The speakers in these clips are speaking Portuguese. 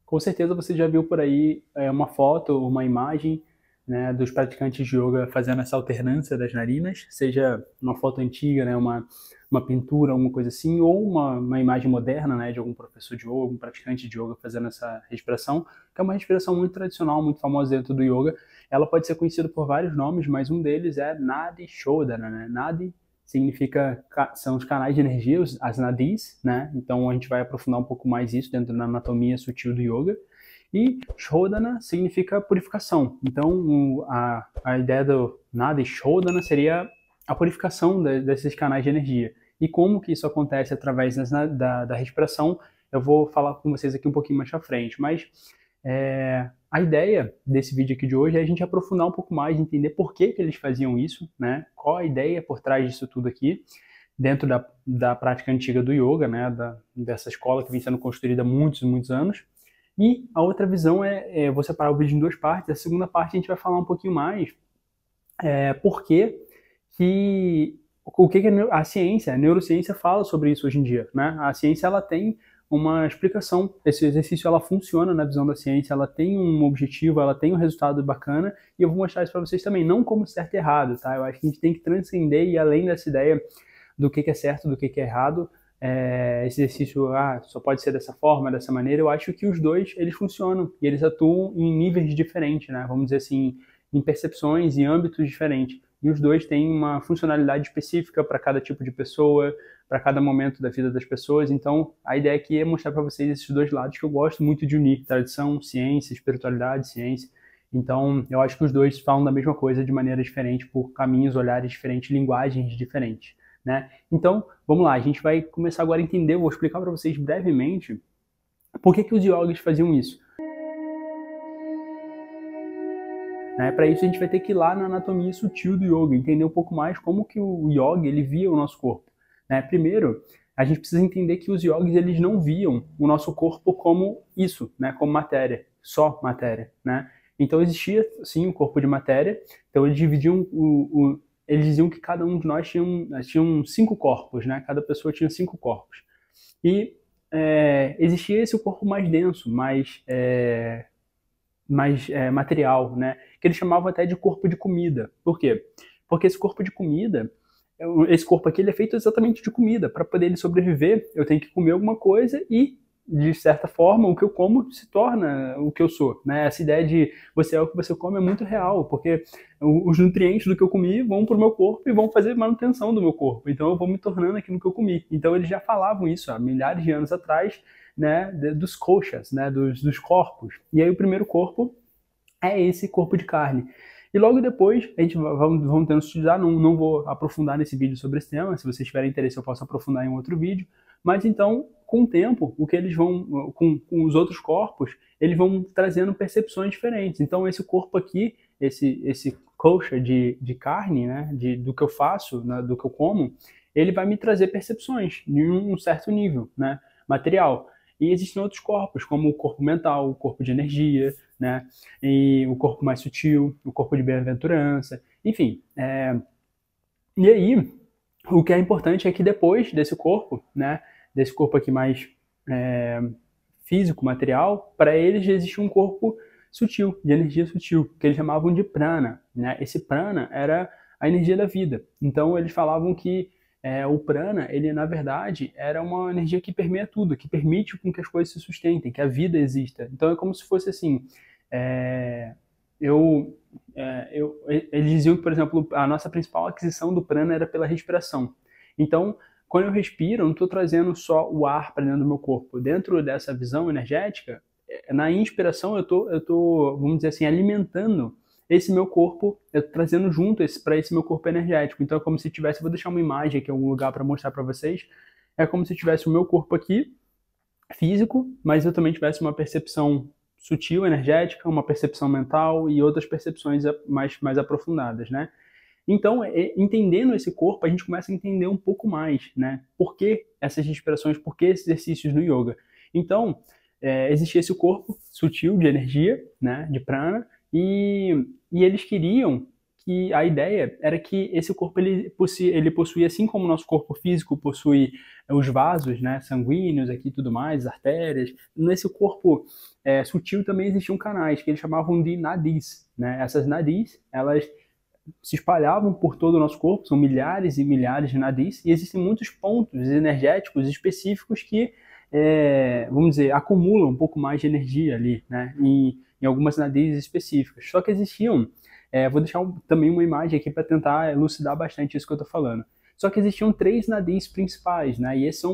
Com certeza você já viu por aí uma foto, uma imagem, né, dos praticantes de yoga fazendo essa alternância das narinas, seja uma foto antiga, né, uma pintura, alguma coisa assim, ou uma imagem moderna, né, de algum professor de yoga, um praticante de yoga fazendo essa respiração, que é uma respiração muito tradicional, muito famosa dentro do yoga. Ela pode ser conhecida por vários nomes, mas um deles é Nadi Shodhana, né? Nadi significa, são os canais de energia, as nadis, né? Então a gente vai aprofundar um pouco mais isso dentro da anatomia sutil do yoga. E Shodhana significa purificação. Então a ideia do Nadi Shodhana seria a purificação desses canais de energia. E como que isso acontece através da respiração, eu vou falar com vocês aqui um pouquinho mais à frente. Mas a ideia desse vídeo aqui de hoje é a gente aprofundar um pouco mais, entender por que eles faziam isso, né? Qual a ideia por trás disso tudo aqui, dentro da prática antiga do yoga, né? Dessa escola que vem sendo construída há muitos, muitos anos. E a outra visão vou separar o vídeo em duas partes. A segunda parte a gente vai falar um pouquinho mais por que o que a ciência, a neurociência fala sobre isso hoje em dia, né? A ciência ela tem uma explicação, esse exercício ela funciona na visão da ciência, ela tem um objetivo, ela tem um resultado bacana, e eu vou mostrar isso para vocês também, não como certo e errado, tá? Eu acho que a gente tem que transcender e ir além dessa ideia do que é certo, do que é errado. Esse exercício só pode ser dessa forma, dessa maneira. Eu acho que os dois eles funcionam e eles atuam em níveis diferentes, né? Vamos dizer assim, em percepções e âmbitos diferentes. E os dois têm uma funcionalidade específica para cada tipo de pessoa, para cada momento da vida das pessoas. Então, a ideia aqui é mostrar para vocês esses dois lados que eu gosto muito de unir: tradição, ciência, espiritualidade, ciência. Então, eu acho que os dois falam da mesma coisa de maneira diferente, por caminhos, olhares diferentes, linguagens diferentes, né? Então, vamos lá, a gente vai começar agora a entender, eu vou explicar para vocês brevemente por que os yogis faziam isso. Para isso a gente vai ter que ir lá na anatomia sutil do yoga, entender um pouco mais como que o yoga ele via o nosso corpo. Primeiro, a gente precisa entender que os yogis eles não viam o nosso corpo como isso, né, como matéria, só matéria, né? Então existia sim o corpo de matéria. Então eles dividiam eles diziam que cada um de nós tinham 5 corpos, né? Cada pessoa tinha 5 corpos. E existia esse corpo mais denso, mais material, né? Que eles chamavam até de corpo de comida. Por quê? Porque esse corpo de comida, esse corpo aqui ele é feito exatamente de comida. Para poder ele sobreviver, eu tenho que comer alguma coisa e, de certa forma, o que eu como se torna o que eu sou, né? Essa ideia de você é o que você come é muito real, porque os nutrientes do que eu comi vão para o meu corpo e vão fazer manutenção do meu corpo. Então eu vou me tornando aquilo que eu comi. Então eles já falavam isso há milhares de anos atrás, né, dos koshas, né, dos corpos. E aí o primeiro corpo é esse corpo de carne. E logo depois, a gente vamos tendo que estudar, não vou aprofundar nesse vídeo sobre esse tema, se vocês tiverem interesse eu posso aprofundar em um outro vídeo, mas então, com o tempo, o que eles vão, com os outros corpos, eles vão trazendo percepções diferentes. Então esse corpo aqui, esse kosha de carne, né, do que eu faço, né, do que eu como, ele vai me trazer percepções de um certo nível, né, material. E existem outros corpos, como o corpo mental, o corpo de energia, né? E o corpo mais sutil, o corpo de bem-aventurança, enfim. E aí, o que é importante é que depois desse corpo, né? Desse corpo aqui mais físico, material, para eles existe um corpo sutil, de energia sutil, que eles chamavam de prana, né? Esse prana era a energia da vida. Então, eles falavam que o prana, ele na verdade era uma energia que permeia tudo, que permite com que as coisas se sustentem, que a vida exista. Então é como se fosse assim, eles diziam que, por exemplo, a nossa principal aquisição do prana era pela respiração. Então, quando eu respiro, eu não estou trazendo só o ar para dentro do meu corpo. Dentro dessa visão energética, na inspiração eu tô, vamos dizer assim, alimentando esse meu corpo, eu tô trazendo junto para esse meu corpo energético. Então é como se tivesse, vou deixar uma imagem aqui em algum lugar para mostrar para vocês, é como se tivesse o meu corpo aqui, físico, mas eu também tivesse uma percepção sutil, energética, uma percepção mental e outras percepções mais aprofundadas, né? Então, entendendo esse corpo, a gente começa a entender um pouco mais, né? Por que essas respirações, por que esses exercícios no yoga? Então, existia esse corpo sutil de energia, né? De prana, e eles queriam que a ideia era que esse corpo ele possuía, assim como o nosso corpo físico possui os vasos, né, sanguíneos aqui e tudo mais, artérias, nesse corpo sutil também existiam canais que eles chamavam de nadis, né? Essas nadis, elas se espalhavam por todo o nosso corpo, são milhares e milhares de nadis, e existem muitos pontos energéticos específicos que, vamos dizer, acumulam um pouco mais de energia ali, né, em algumas nadis específicas. Só que existiam, vou deixar também uma imagem aqui para tentar elucidar bastante isso que eu estou falando. Só que existiam 3 nadis principais, né? E esse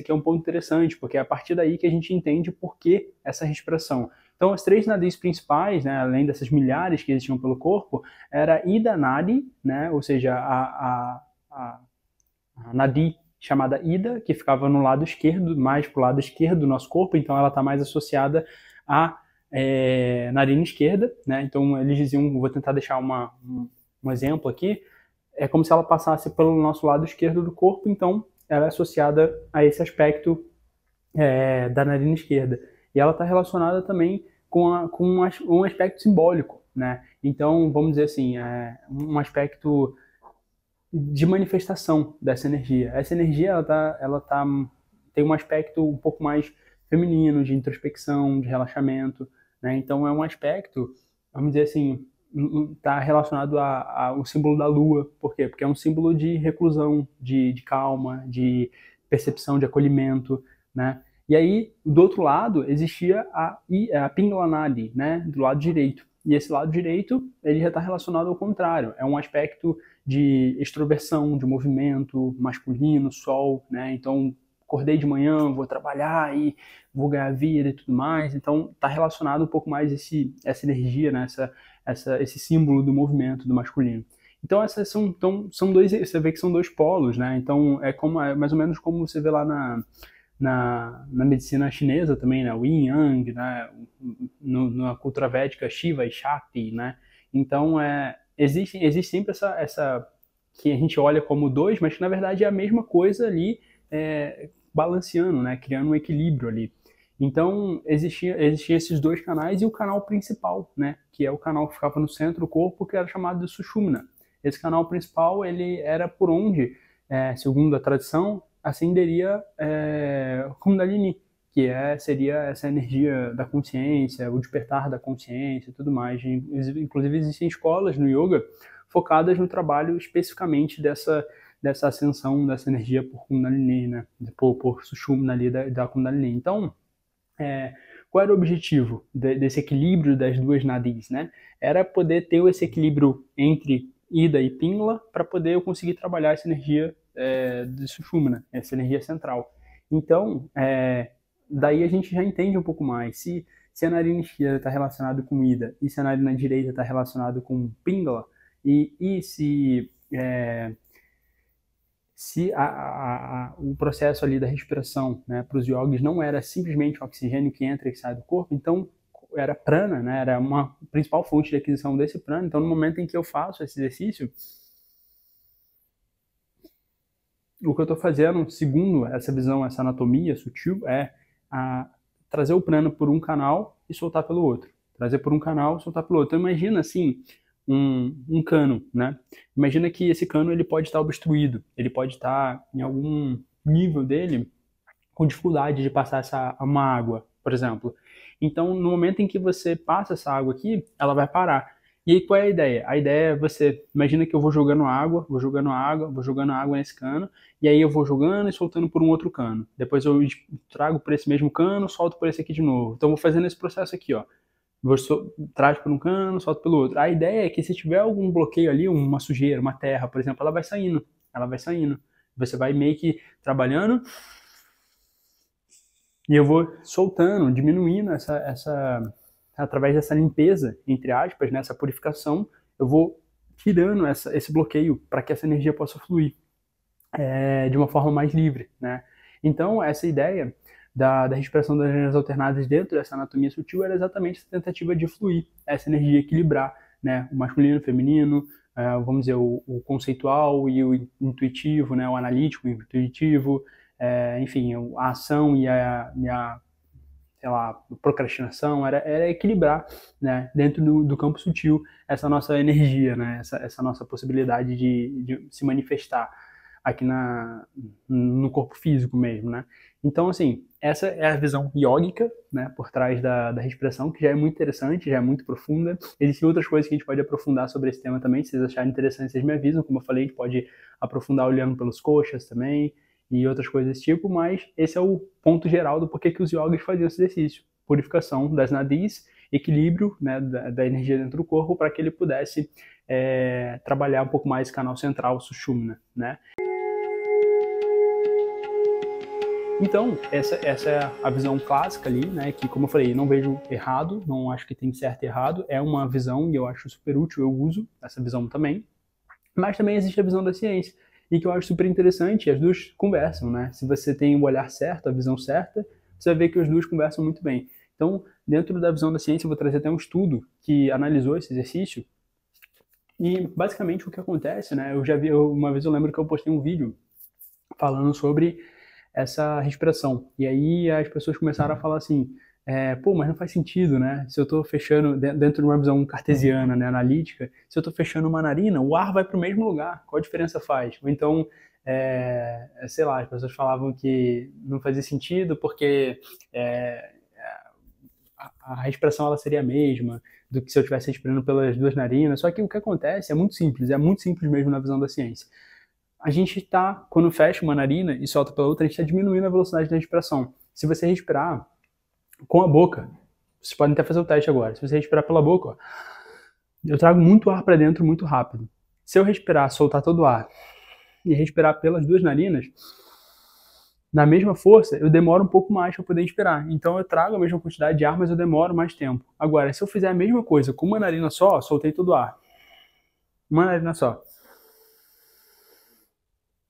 aqui é um ponto interessante, porque é a partir daí que a gente entende por que essa respiração. Então, as 3 nadis principais, né, além dessas milhares que existiam pelo corpo, era Ida Nadi, né, ou seja, a nadi chamada Ida, que ficava no lado esquerdo, mais para o lado esquerdo do nosso corpo, então ela está mais associada à narina esquerda, né? Então eles diziam, vou tentar deixar um exemplo aqui, é como se ela passasse pelo nosso lado esquerdo do corpo, então ela é associada a esse aspecto da narina esquerda. E ela está relacionada também com um aspecto simbólico, né? Então, vamos dizer assim, um aspecto de manifestação dessa energia. Essa energia, tem um aspecto um pouco mais feminino, de introspecção, de relaxamento, né? Então, é um aspecto, vamos dizer assim, está relacionado ao símbolo da lua. Por quê? Porque é um símbolo de reclusão, de calma, de percepção, de acolhimento, né? E aí, do outro lado, existia a Pingala Nadi, né? Do lado direito. E esse lado direito, ele já está relacionado ao contrário. É um aspecto de extroversão, de movimento masculino, sol, né? Então, acordei de manhã, vou trabalhar e vou ganhar vida e tudo mais. Então, está relacionado um pouco mais essa energia, né? Esse símbolo do movimento, do masculino. Então, essas são dois, você vê que são 2 polos, né? Então, é mais ou menos como você vê lá na medicina chinesa também, né? O Yin Yang, né? Na cultura védica, Shiva e Shakti, né? Então, existe sempre essa que a gente olha como 2, mas que na verdade é a mesma coisa ali, balanceando, né? Criando um equilíbrio ali. Então, existiam esses 2 canais e o canal principal, né? Que é o canal que ficava no centro do corpo, que era chamado de Sushumna. Esse canal principal, ele era por onde, segundo a tradição, ascenderia Kundalini, que seria essa energia da consciência, o despertar da consciência e tudo mais. Inclusive, existem escolas no yoga focadas no trabalho especificamente dessa ascensão, dessa energia por Kundalini, né? Por Sushumna ali da Kundalini. Então, qual era o objetivo desse equilíbrio das 2 nadis, né? Era poder ter esse equilíbrio entre Ida e Pingala para poder eu conseguir trabalhar essa energia de Sushumna, essa energia central. Então, daí a gente já entende um pouco mais. Se a narina esquerda está relacionada com Ida e se a narina direita está relacionada com Pingala, e se o processo ali da respiração, né, para os yogis não era simplesmente o oxigênio que entra e sai do corpo, então era prana, né, era uma principal fonte de aquisição desse prana. Então, no momento em que eu faço esse exercício, o que eu estou fazendo, segundo essa visão, essa anatomia sutil, é trazer o prana por um canal e soltar pelo outro. Trazer por um canal e soltar pelo outro. Então, imagina assim, um cano, né? Imagina que esse cano ele pode estar obstruído, ele pode estar em algum nível dele com dificuldade de passar uma água, por exemplo. Então, no momento em que você passa essa água aqui, ela vai parar. E aí, qual é a ideia? A ideia é você, imagina que eu vou jogando água nesse cano, e aí eu vou jogando e soltando por um outro cano. Depois eu trago por esse mesmo cano, solto por esse aqui de novo. Então, eu vou fazendo esse processo aqui, ó. Traz por um cano, solta pelo outro. A ideia é que se tiver algum bloqueio ali, uma sujeira, uma terra, por exemplo, ela vai saindo. Você vai meio que trabalhando e eu vou soltando, diminuindo através dessa limpeza, entre aspas, né, essa purificação, eu vou tirando esse bloqueio para que essa energia possa fluir de uma forma mais livre, né? Então, essa ideia da respiração das energias alternadas dentro dessa anatomia sutil era exatamente essa tentativa de fluir, essa energia, equilibrar, né, o masculino, o feminino, vamos dizer, o conceitual e o intuitivo, né, o analítico e o intuitivo, enfim, a ação e a sei lá, procrastinação, era equilibrar, né, dentro do campo sutil essa nossa energia, né, essa nossa possibilidade de se manifestar aqui no corpo físico mesmo, né. Então, assim, essa é a visão yógica, né, por trás da respiração, que já é muito interessante, já é muito profunda. Existem outras coisas que a gente pode aprofundar sobre esse tema também, se vocês acharem interessante, vocês me avisam. Como eu falei, a gente pode aprofundar olhando pelos coxas também, e outras coisas desse tipo, mas esse é o ponto geral do porquê que os yogis faziam esse exercício. Purificação das nadis, equilíbrio, né, da energia dentro do corpo, para que ele pudesse trabalhar um pouco mais o canal central, Sushumna, né? Então, essa é a visão clássica ali, né, que, como eu falei, não vejo errado, não acho que tem certo e errado, é uma visão e eu acho super útil, eu uso essa visão também, mas também existe a visão da ciência, e que eu acho super interessante, as duas conversam, né, se você tem o olhar certo, a visão certa, você vai ver que as duas conversam muito bem. Então, dentro da visão da ciência, eu vou trazer até um estudo que analisou esse exercício, e basicamente o que acontece, né, eu já vi, uma vez eu lembro que eu postei um vídeo falando sobre essa respiração. E aí as pessoas começaram a falar assim, pô, mas não faz sentido, né? Se eu estou fechando, dentro de uma visão cartesiana, né, analítica, se eu estou fechando uma narina, o ar vai para o mesmo lugar. Qual a diferença faz? Ou então, sei lá, as pessoas falavam que não fazia sentido porque a respiração ela seria a mesma do que se eu estivesse respirando pelas duas narinas. Só que o que acontece é muito simples mesmo na visão da ciência. A gente está, quando fecha uma narina e solta pela outra, a gente está diminuindo a velocidade da respiração. Se você respirar com a boca, vocês podem até fazer o teste agora, se você respirar pela boca, ó, eu trago muito ar para dentro muito rápido. Se eu respirar, soltar todo o ar e respirar pelas duas narinas, na mesma força, eu demoro um pouco mais para poder respirar. Então eu trago a mesma quantidade de ar, mas eu demoro mais tempo. Agora, se eu fizer a mesma coisa com uma narina só, soltei todo o ar. Uma narina só.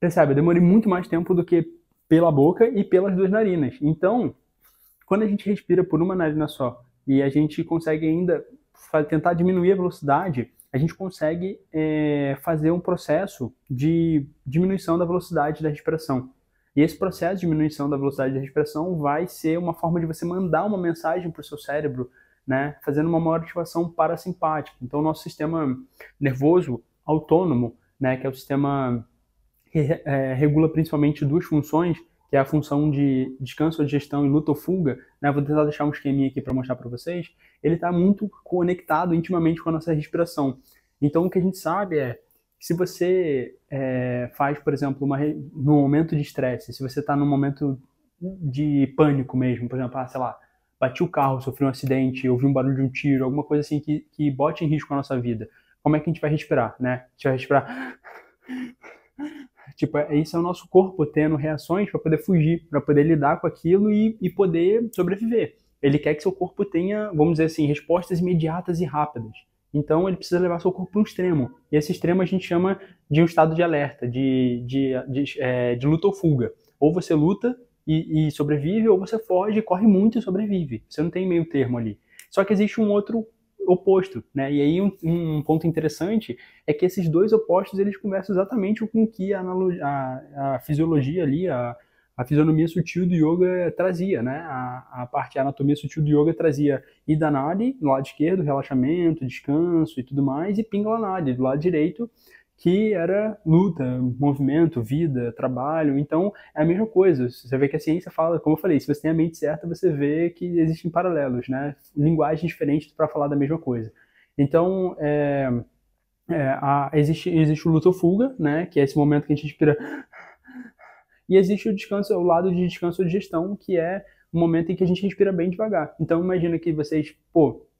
Percebe? Eu demorei muito mais tempo do que pela boca e pelas duas narinas. Então, quando a gente respira por uma narina só e a gente consegue ainda tentar diminuir a velocidade, a gente consegue fazer um processo de diminuição da velocidade da respiração. E esse processo de diminuição da velocidade da respiração vai ser uma forma de você mandar uma mensagem para o seu cérebro, né, fazendo uma maior ativação parasimpática. Então, o nosso sistema nervoso autônomo, né, que é o sistema que regula principalmente duas funções, que é a função de descanso, digestão e luta ou fuga, né? Vou tentar deixar um esqueminha aqui para mostrar para vocês. Ele está muito conectado intimamente com a nossa respiração. Então, o que a gente sabe é que se você faz, por exemplo, num momento de estresse, se você está num momento de pânico mesmo, por exemplo, sei lá, bati o carro, sofri um acidente, ouvi um barulho de um tiro, alguma coisa assim que bote em risco a nossa vida, como é que a gente vai respirar, né? A gente vai respirar... Tipo, isso é o nosso corpo tendo reações para poder fugir, para poder lidar com aquilo e poder sobreviver. Ele quer que seu corpo tenha, vamos dizer assim, respostas imediatas e rápidas. Então, ele precisa levar seu corpo para um extremo. E esse extremo a gente chama de um estado de alerta, de luta ou fuga. Ou você luta e sobrevive, ou você foge, corre muito e sobrevive. Você não tem meio termo ali. Só que existe um outro oposto, né? E aí um ponto interessante é que esses dois opostos eles conversam exatamente com o que a fisiologia ali, a fisionomia sutil do yoga trazia, né? A anatomia sutil do yoga trazia Ida Nadi, do lado esquerdo, relaxamento, descanso e tudo mais, e Pingala Nadi, do lado direito, que era luta, movimento, vida, trabalho. Então, é a mesma coisa. Você vê que a ciência fala, como eu falei, se você tem a mente certa, você vê que existem paralelos, né? Linguagens diferentes para falar da mesma coisa. Então, existe o luta ou fuga, né? Que é esse momento que a gente respira. E existe o descanso, o lado de descanso ou digestão, que é o momento em que a gente respira bem devagar. Então, imagina que vocês,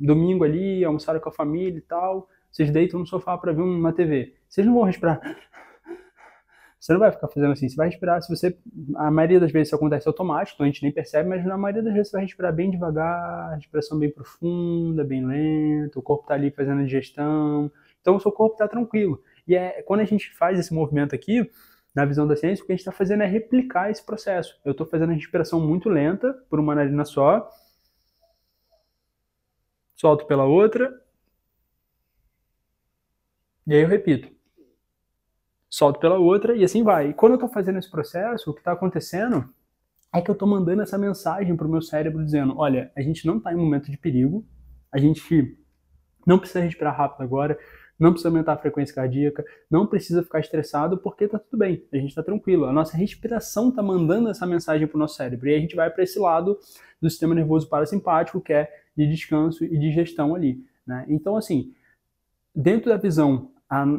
domingo ali, almoçaram com a família e tal, vocês deitam no sofá para ver uma TV. Vocês não vão respirar. Você não vai ficar fazendo assim. Você vai respirar. A maioria das vezes isso acontece automático, então a gente nem percebe, mas na maioria das vezes você vai respirar bem devagar, respiração bem profunda, bem lenta, o corpo está ali fazendo a digestão. Então o seu corpo está tranquilo. E quando a gente faz esse movimento aqui, na visão da ciência, o que a gente está fazendo é replicar esse processo. Eu estou fazendo a respiração muito lenta, por uma narina só, solto pela outra, e aí eu repito. Solto pela outra e assim vai. E quando eu estou fazendo esse processo, o que está acontecendo é que eu estou mandando essa mensagem para o meu cérebro dizendo, olha, a gente não está em um momento de perigo, a gente não precisa respirar rápido agora, não precisa aumentar a frequência cardíaca, não precisa ficar estressado porque tá tudo bem, a gente está tranquilo. A nossa respiração está mandando essa mensagem para o nosso cérebro e a gente vai para esse lado do sistema nervoso parasimpático, que é de descanso e de gestão ali, né? Então, assim, dentro da visão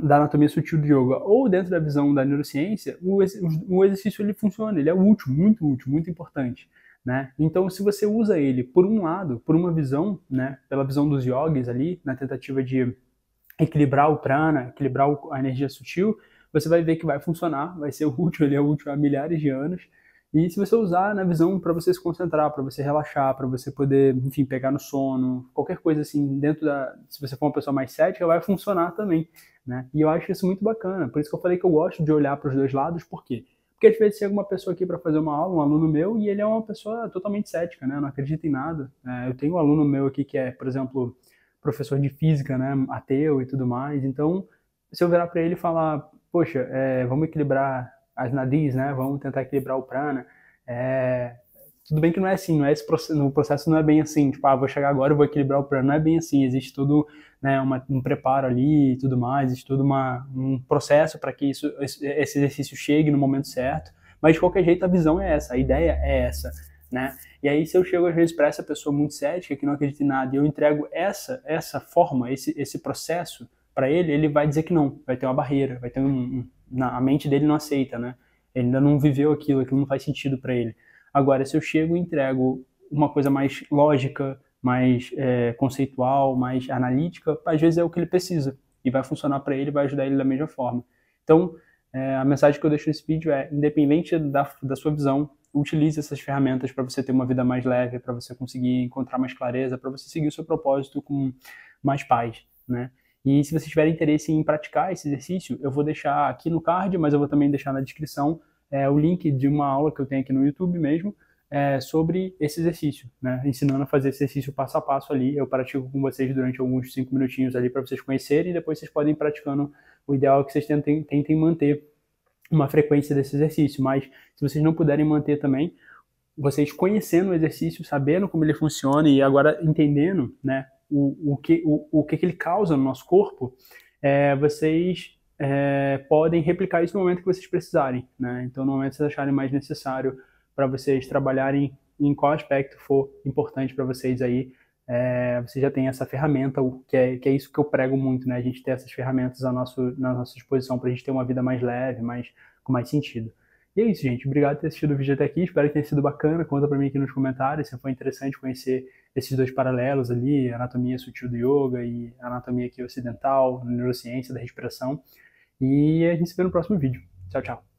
da anatomia sutil do yoga ou dentro da visão da neurociência, o exercício ele funciona, ele é útil, muito importante, né? Então, se você usa ele por um lado, por uma visão, né, pela visão dos yogis ali, na tentativa de equilibrar o prana, equilibrar a energia sutil, você vai ver que vai funcionar, vai ser útil, ele é útil há milhares de anos. E se você usar na visão para você se concentrar, para você relaxar, para você poder, enfim, pegar no sono, qualquer coisa assim, se você for uma pessoa mais cética, vai funcionar também, né? E eu acho isso muito bacana, por isso que eu falei que eu gosto de olhar para os dois lados, por quê? Porque às vezes chega uma pessoa aqui para fazer uma aula, um aluno meu, e ele é uma pessoa totalmente cética, né? Não acredita em nada. Eu tenho um aluno meu aqui que é, por exemplo, professor de física, né? Ateu e tudo mais. Então, se eu virar para ele e falar, poxa, vamos equilibrar as nadis, né? Vamos tentar equilibrar o prana. Tudo bem que não é assim, não é esse processo, no processo não é bem assim, tipo, vou chegar agora e vou equilibrar o prana, não é bem assim, existe todo, né, um preparo ali e tudo mais, existe todo um processo para que esse exercício chegue no momento certo, mas de qualquer jeito a visão é essa, a ideia é essa, né? E aí se eu chego às vezes para essa pessoa muito cética, que não acredita em nada, e eu entrego essa forma, esse processo para ele vai dizer que não, vai ter uma barreira, vai ter a mente dele não aceita, né? Ele ainda não viveu aquilo não faz sentido para ele. Agora, se eu chego e entrego uma coisa mais lógica, mais conceitual, mais analítica, às vezes é o que ele precisa e vai funcionar para ele, vai ajudar ele da mesma forma. Então, a mensagem que eu deixo nesse vídeo é, independente da sua visão, utilize essas ferramentas para você ter uma vida mais leve, para você conseguir encontrar mais clareza, para você seguir o seu propósito com mais paz, né? E se vocês tiverem interesse em praticar esse exercício, eu vou deixar aqui no card, mas eu vou também deixar na descrição o link de uma aula que eu tenho aqui no YouTube mesmo, sobre esse exercício, né? Ensinando a fazer esse exercício passo a passo ali. Eu pratico com vocês durante alguns 5 minutinhos ali para vocês conhecerem e depois vocês podem ir praticando. O ideal é que vocês tentem manter uma frequência desse exercício, mas se vocês não puderem manter também, vocês conhecendo o exercício, sabendo como ele funciona e agora entendendo, né, o que ele causa no nosso corpo, vocês podem replicar isso no momento que vocês precisarem, né? Então, no momento que vocês acharem mais necessário para vocês trabalharem em qual aspecto for importante para vocês aí, você já tem essa ferramenta, que é isso que eu prego muito, né? A gente ter essas ferramentas na nossa disposição para a gente ter uma vida mais leve, com mais sentido. E é isso, gente. Obrigado por ter assistido o vídeo até aqui. Espero que tenha sido bacana. Conta pra mim aqui nos comentários se foi interessante conhecer esses dois paralelos ali, a anatomia sutil do yoga e a anatomia aqui ocidental, a neurociência da respiração. E a gente se vê no próximo vídeo. Tchau, tchau.